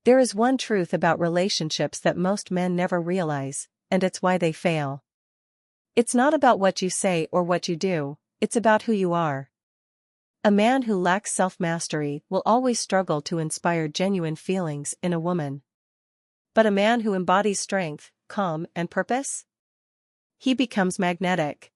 There is one truth about relationships that most men never realize, and it's why they fail. It's not about what you say or what you do, it's about who you are. A man who lacks self-mastery will always struggle to inspire genuine feelings in a woman. But a man who embodies strength, calm, and purpose? He becomes magnetic.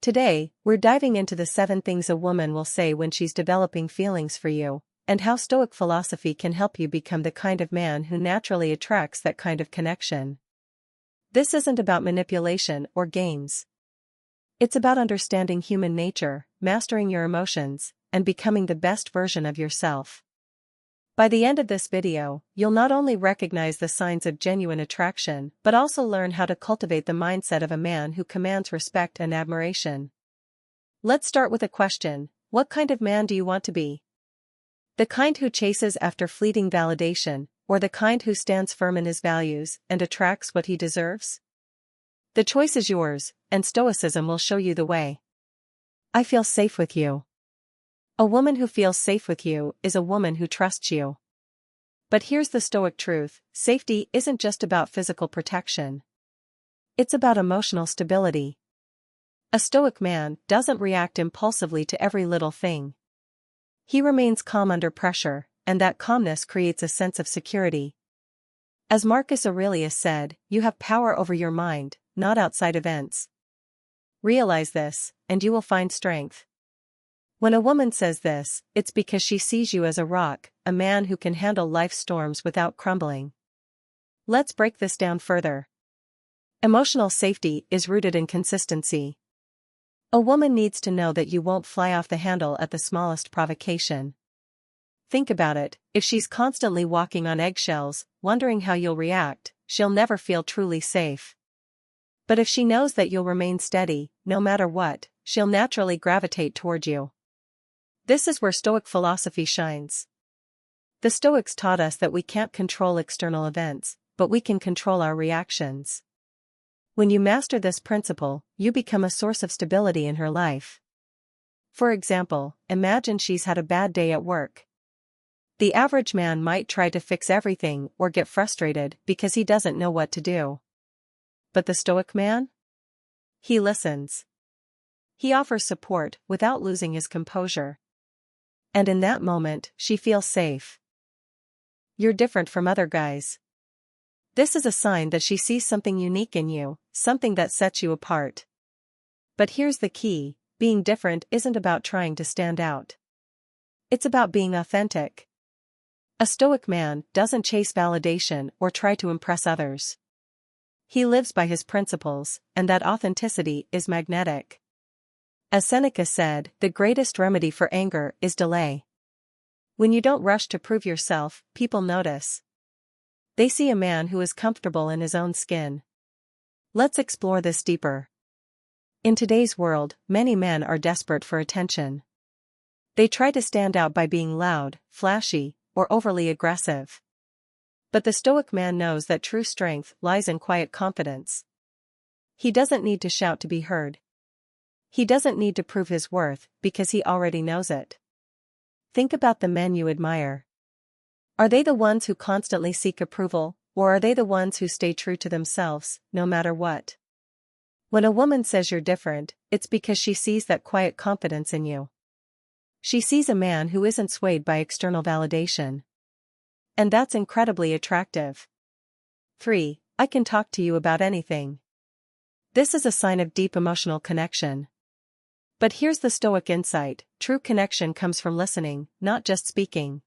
Today, we're diving into the 7 things a woman will say when she's developing feelings for you, and how Stoic philosophy can help you become the kind of man who naturally attracts that kind of connection. This isn't about manipulation or games. It's about understanding human nature, mastering your emotions, and becoming the best version of yourself. By the end of this video, you'll not only recognize the signs of genuine attraction but also learn how to cultivate the mindset of a man who commands respect and admiration. Let's start with a question: what kind of man do you want to be? The kind who chases after fleeting validation, or the kind who stands firm in his values and attracts what he deserves? The choice is yours, and Stoicism will show you the way. I feel safe with you. A woman who feels safe with you is a woman who trusts you. But here's the Stoic truth: safety isn't just about physical protection. It's about emotional stability. A Stoic man doesn't react impulsively to every little thing. He remains calm under pressure, and that calmness creates a sense of security. As Marcus Aurelius said, you have power over your mind, not outside events. Realize this, and you will find strength. When a woman says this, it's because she sees you as a rock, a man who can handle life's storms without crumbling. Let's break this down further. Emotional safety is rooted in consistency. A woman needs to know that you won't fly off the handle at the smallest provocation. Think about it: if she's constantly walking on eggshells, wondering how you'll react, she'll never feel truly safe. But if she knows that you'll remain steady, no matter what, she'll naturally gravitate toward you. This is where Stoic philosophy shines. The Stoics taught us that we can't control external events, but we can control our reactions. When you master this principle, you become a source of stability in her life. For example, imagine she's had a bad day at work. The average man might try to fix everything or get frustrated because he doesn't know what to do. But the Stoic man? He listens. He offers support without losing his composure. And in that moment, she feels safe. You're different from other guys. This is a sign that she sees something unique in you, something that sets you apart. But here's the key: being different isn't about trying to stand out. It's about being authentic. A Stoic man doesn't chase validation or try to impress others. He lives by his principles, and that authenticity is magnetic. As Seneca said, the greatest remedy for anger is delay. When you don't rush to prove yourself, people notice. They see a man who is comfortable in his own skin. Let's explore this deeper. In today's world, many men are desperate for attention. They try to stand out by being loud, flashy, or overly aggressive. But the Stoic man knows that true strength lies in quiet confidence. He doesn't need to shout to be heard. He doesn't need to prove his worth, because he already knows it. Think about the men you admire. Are they the ones who constantly seek approval, or are they the ones who stay true to themselves, no matter what? When a woman says you're different, it's because she sees that quiet confidence in you. She sees a man who isn't swayed by external validation. And that's incredibly attractive. 3. I can talk to you about anything. This is a sign of deep emotional connection. But here's the Stoic insight: true connection comes from listening, not just speaking.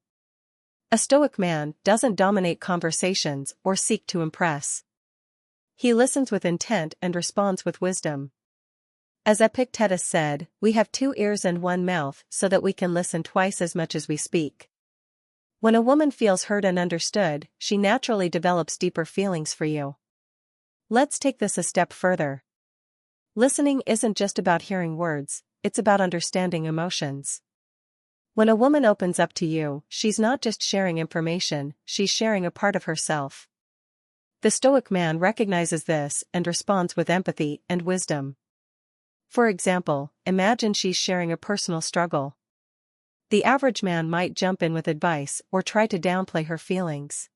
A Stoic man doesn't dominate conversations or seek to impress. He listens with intent and responds with wisdom. As Epictetus said, we have 2 ears and 1 mouth so that we can listen twice as much as we speak. When a woman feels heard and understood, she naturally develops deeper feelings for you. Let's take this a step further. Listening isn't just about hearing words, it's about understanding emotions. When a woman opens up to you, she's not just sharing information, she's sharing a part of herself. The Stoic man recognizes this and responds with empathy and wisdom. For example, imagine she's sharing a personal struggle. The average man might jump in with advice or try to downplay her feelings.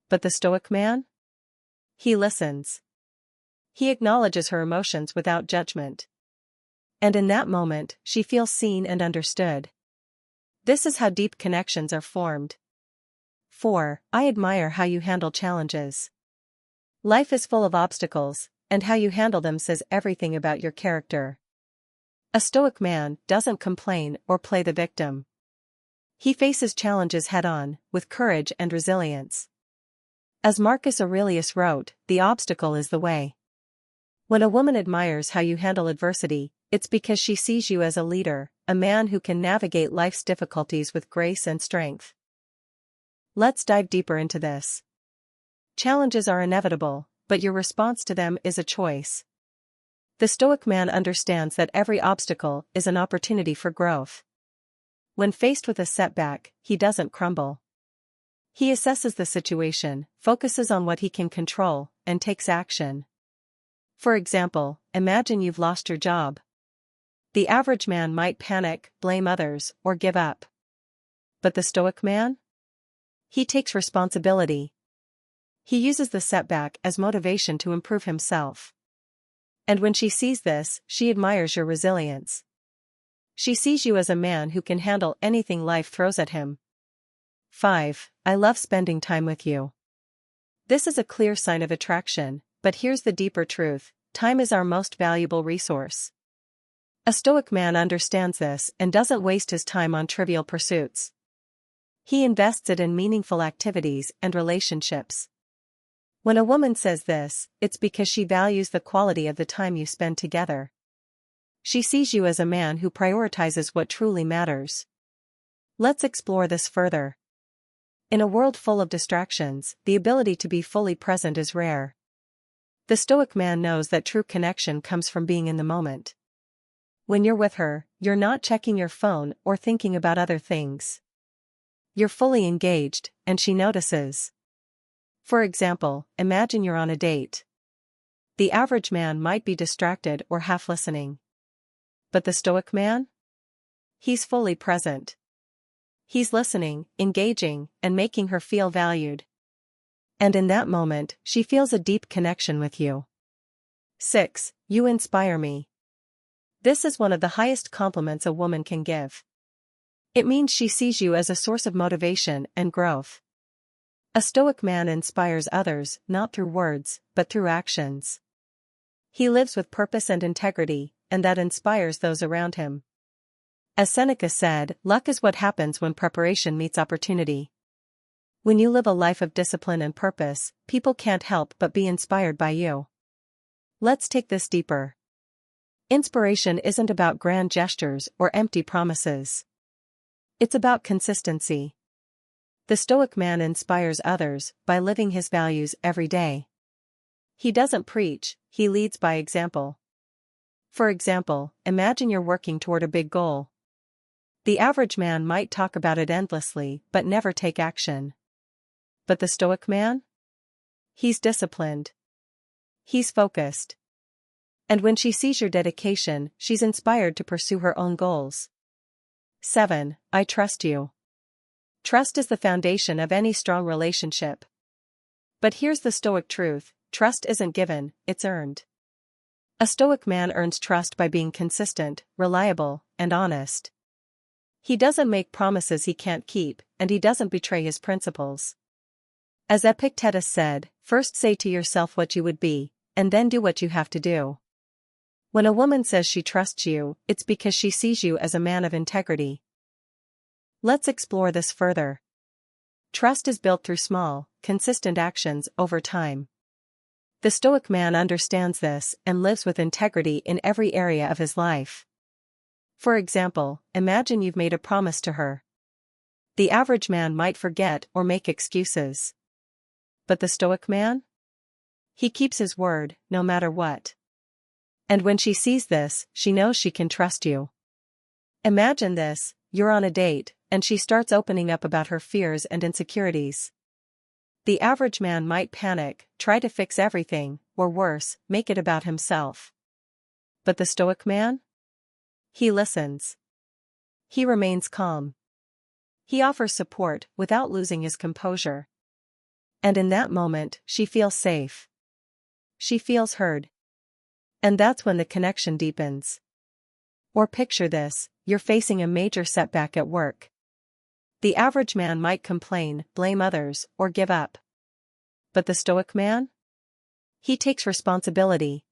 But the Stoic man? He listens. He acknowledges her emotions without judgment. And in that moment, she feels seen and understood. This is how deep connections are formed. 4. I admire how you handle challenges. Life is full of obstacles, and how you handle them says everything about your character. A Stoic man doesn't complain or play the victim. He faces challenges head-on, with courage and resilience. As Marcus Aurelius wrote, the obstacle is the way. When a woman admires how you handle adversity, it's because she sees you as a leader, a man who can navigate life's difficulties with grace and strength. Let's dive deeper into this. Challenges are inevitable, but your response to them is a choice. The Stoic man understands that every obstacle is an opportunity for growth. When faced with a setback, he doesn't crumble. He assesses the situation, focuses on what he can control, and takes action. For example, imagine you've lost your job. The average man might panic, blame others, or give up. But the Stoic man? He takes responsibility. He uses the setback as motivation to improve himself. And when she sees this, she admires your resilience. She sees you as a man who can handle anything life throws at him. 5. I love spending time with you. This is a clear sign of attraction, but here's the deeper truth: time is our most valuable resource. A Stoic man understands this and doesn't waste his time on trivial pursuits. He invests it in meaningful activities and relationships. When a woman says this, it's because she values the quality of the time you spend together. She sees you as a man who prioritizes what truly matters. Let's explore this further. In a world full of distractions, the ability to be fully present is rare. The Stoic man knows that true connection comes from being in the moment. When you're with her, you're not checking your phone or thinking about other things. You're fully engaged, and she notices. For example, imagine you're on a date. The average man might be distracted or half listening. But the Stoic man? He's fully present. He's listening, engaging, and making her feel valued. And in that moment, she feels a deep connection with you. 6. You inspire me. This is one of the highest compliments a woman can give. It means she sees you as a source of motivation and growth. A Stoic man inspires others not through words, but through actions. He lives with purpose and integrity, and that inspires those around him. As Seneca said, luck is what happens when preparation meets opportunity. When you live a life of discipline and purpose, people can't help but be inspired by you. Let's take this deeper. Inspiration isn't about grand gestures or empty promises. It's about consistency. The Stoic man inspires others by living his values every day. He doesn't preach, he leads by example. For example, imagine you're working toward a big goal. The average man might talk about it endlessly but never take action. But the Stoic man? He's disciplined. He's focused. And when she sees your dedication, she's inspired to pursue her own goals. 7. I trust you. Trust is the foundation of any strong relationship. But here's the Stoic truth: trust isn't given, it's earned. A Stoic man earns trust by being consistent, reliable, and honest. He doesn't make promises he can't keep, and he doesn't betray his principles. As Epictetus said, first say to yourself what you would be, and then do what you have to do. When a woman says she trusts you, it's because she sees you as a man of integrity. Let's explore this further. Trust is built through small, consistent actions over time. The Stoic man understands this and lives with integrity in every area of his life. For example, imagine you've made a promise to her. The average man might forget or make excuses. But the Stoic man? He keeps his word, no matter what. And when she sees this, she knows she can trust you. Imagine this: you're on a date, and she starts opening up about her fears and insecurities. The average man might panic, try to fix everything, or worse, make it about himself. But the Stoic man? He listens. He remains calm. He offers support without losing his composure. And in that moment, she feels safe. She feels heard. And that's when the connection deepens. Or picture this, you're facing a major setback at work. The average man might complain, blame others, or give up. But the Stoic man? He takes responsibility.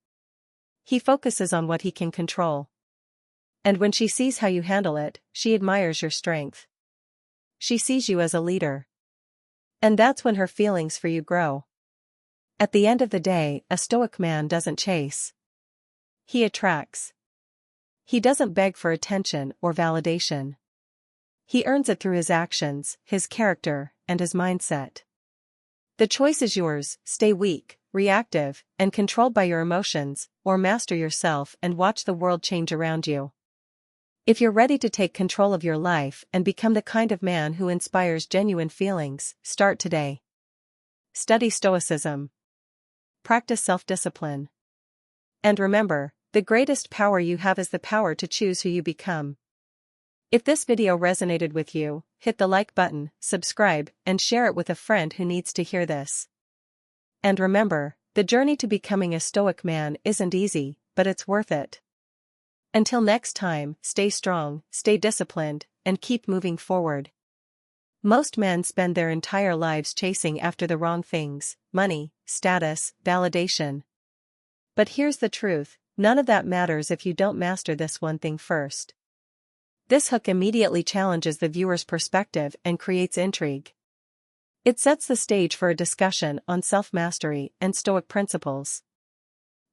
He focuses on what he can control. And when she sees how you handle it, she admires your strength. She sees you as a leader. And that's when her feelings for you grow. At the end of the day, a Stoic man doesn't chase. He attracts. He doesn't beg for attention or validation. He earns it through his actions, his character, and his mindset. The choice is yours: stay weak, reactive, and controlled by your emotions, or master yourself and watch the world change around you. If you're ready to take control of your life and become the kind of man who inspires genuine feelings, start today. Study Stoicism. Practice self-discipline. And remember, the greatest power you have is the power to choose who you become. If this video resonated with you, hit the like button, subscribe, and share it with a friend who needs to hear this. And remember, the journey to becoming a Stoic man isn't easy, but it's worth it. Until next time, stay strong, stay disciplined, and keep moving forward. Most men spend their entire lives chasing after the wrong things: money, status, validation. But here's the truth: none of that matters if you don't master this one thing first. This hook immediately challenges the viewer's perspective and creates intrigue. It sets the stage for a discussion on self-mastery and Stoic principles.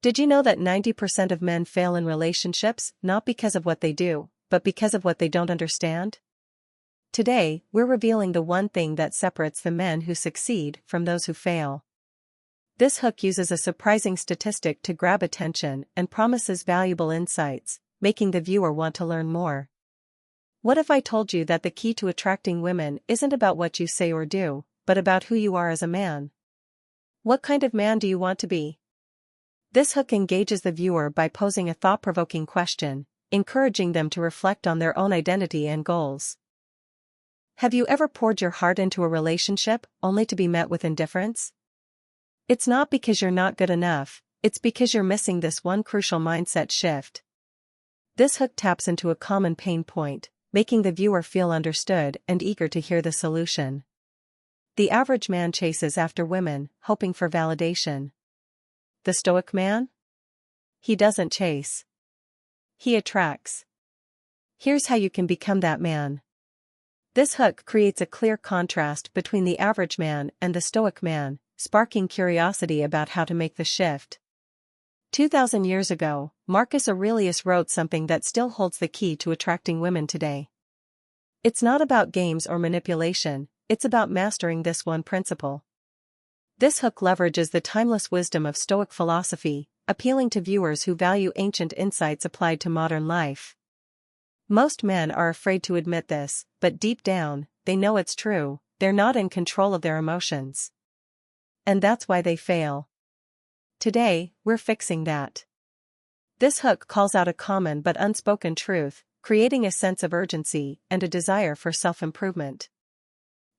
Did you know that 90% of men fail in relationships not because of what they do, but because of what they don't understand? Today, we're revealing the one thing that separates the men who succeed from those who fail. This hook uses a surprising statistic to grab attention and promises valuable insights, making the viewer want to learn more. What if I told you that the key to attracting women isn't about what you say or do, but about who you are as a man? What kind of man do you want to be? This hook engages the viewer by posing a thought-provoking question, encouraging them to reflect on their own identity and goals. Have you ever poured your heart into a relationship only to be met with indifference? It's not because you're not good enough, it's because you're missing this one crucial mindset shift. This hook taps into a common pain point, making the viewer feel understood and eager to hear the solution. The average man chases after women, hoping for validation. The Stoic man? He doesn't chase. He attracts. Here's how you can become that man. This hook creates a clear contrast between the average man and the Stoic man, sparking curiosity about how to make the shift. 2,000 years ago, Marcus Aurelius wrote something that still holds the key to attracting women today. It's not about games or manipulation, it's about mastering this one principle. This hook leverages the timeless wisdom of Stoic philosophy, appealing to viewers who value ancient insights applied to modern life. Most men are afraid to admit this, but deep down, they know it's true: they're not in control of their emotions. And that's why they fail. Today, we're fixing that. This hook calls out a common but unspoken truth, creating a sense of urgency and a desire for self-improvement.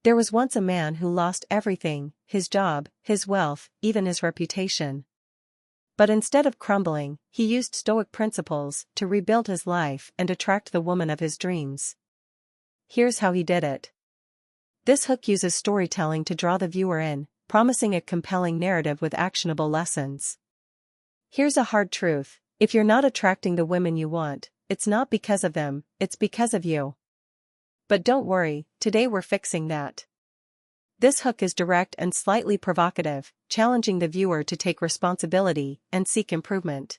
There was once a man who lost everything: his job, his wealth, even his reputation. But instead of crumbling, he used Stoic principles to rebuild his life and attract the woman of his dreams. Here's how he did it. This hook uses storytelling to draw the viewer in, promising a compelling narrative with actionable lessons. Here's a hard truth: if you're not attracting the women you want, it's not because of them, it's because of you. But don't worry, today we're fixing that. This hook is direct and slightly provocative, challenging the viewer to take responsibility and seek improvement.